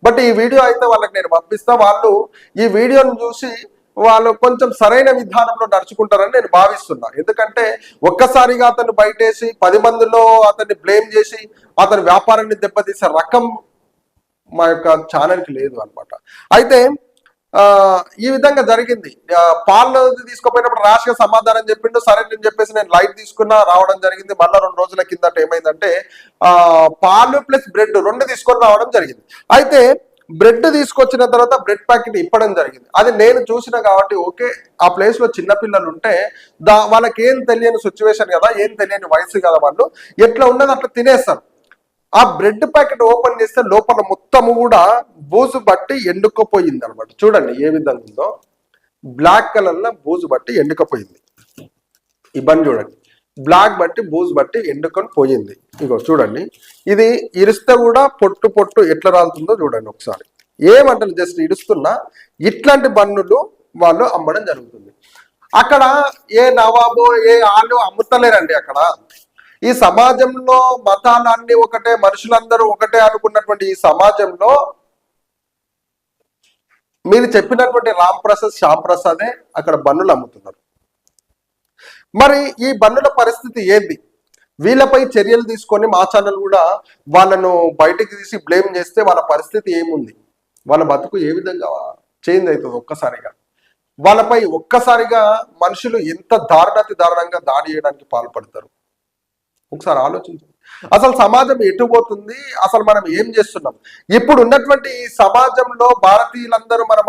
But ఈ video అయితే వాళ్ళకి నేను పంపిస్తా. వాళ్ళు ఈ వీడియోను చూసి వాళ్ళు కొంచెం సరైన విధానంలో నడుచుకుంటారని నేను భావిస్తున్నా. ఎందుకంటే ఒక్కసారిగా అతన్ని బయటేసి 10 మందిలో అతన్ని బ్లేమ్ చేసి అతని వ్యాపారాన్ని దెబ్బతీసే రకం మా యొక్క ఛానల్కి లేదు అనమాట. అయితే ఈ విధంగా జరిగింది. పాలు తీసుకుపోయినప్పుడు రాష్గా సమాధానం చెప్పిండు. సరే నేను చెప్పేసి నేను లైట్ తీసుకున్నా, రావడం జరిగింది. మళ్ళీ 2 రోజుల కిందట ఏమైందంటే పాలు ప్లస్ బ్రెడ్ 2 తీసుకొని రావడం జరిగింది. అయితే బ్రెడ్ తీసుకొచ్చిన తర్వాత బ్రెడ్ ప్యాకెట్ ఇప్పడం జరిగింది. అది నేను చూసిన కాబట్టి ఓకే, ఆ ప్లేస్ లో చిన్నపిల్లలు ఉంటే వాళ్ళకి ఏం తెలియని సిచ్యువేషన్ కదా, ఏం తెలియని వయసు కదా, వాళ్ళు ఎట్లా ఉన్నది అట్లా తినేస్తారు. ఆ బ్రెడ్ ప్యాకెట్ ఓపెన్ చేస్తే లోపల మొత్తము కూడా బూజు బట్టి ఎండుకపోయింది అనమాట. చూడండి ఏ విధంగా ఉందో, బ్లాక్ కలర్ లో బూజు బట్టి ఎండుకపోయింది. ఇబ్బంది చూడండి, బ్లాక్ బట్టి బూజు బట్టి ఎండుకొని పోయింది. ఇగో చూడండి, ఇది ఇరిస్తే కూడా పొట్టు పొట్టు ఎట్లా రాలుతుందో చూడండి ఒకసారి. ఏమంటారు, జస్ట్ ఇరుస్తున్నా ఇట్లాంటి బన్నులు వాళ్ళు అమ్మడం జరుగుతుంది. అక్కడ ఏ నవాబో ఏ ఆలు అమ్ముతలేరండి. అక్కడ ఈ సమాజంలో మతాలన్నీ ఒకటే, మనుషులందరూ ఒకటే అనుకున్నటువంటి ఈ సమాజంలో మీరు చెప్పినటువంటి రామ్ ప్రసాద్ శ్యామ్ ప్రసాదే అక్కడ బన్నులు అమ్ముతున్నారు. మరి ఈ బన్నుల పరిస్థితి ఏంది? వీళ్ళపై చర్యలు తీసుకొని మా ఛానల్ కూడా వాళ్ళను బయటకు తీసి బ్లేమ్ చేస్తే వాళ్ళ పరిస్థితి ఏముంది, వాళ్ళ బతుకు ఏ విధంగా చేంజ్ అవుతుంది ఒక్కసారిగా. వాళ్ళపై ఒక్కసారిగా మనుషులు ఎంత దారుణంగా దాడి చేయడానికి పాల్పడతారు. ఒకసారి ఆలోచించండి. అసలు సమాజం ఎటు పోతుంది, అసలు మనం ఏం చేస్తున్నాం? ఇప్పుడు ఉన్నటువంటి ఈ సమాజంలో భారతీయులందరూ మనం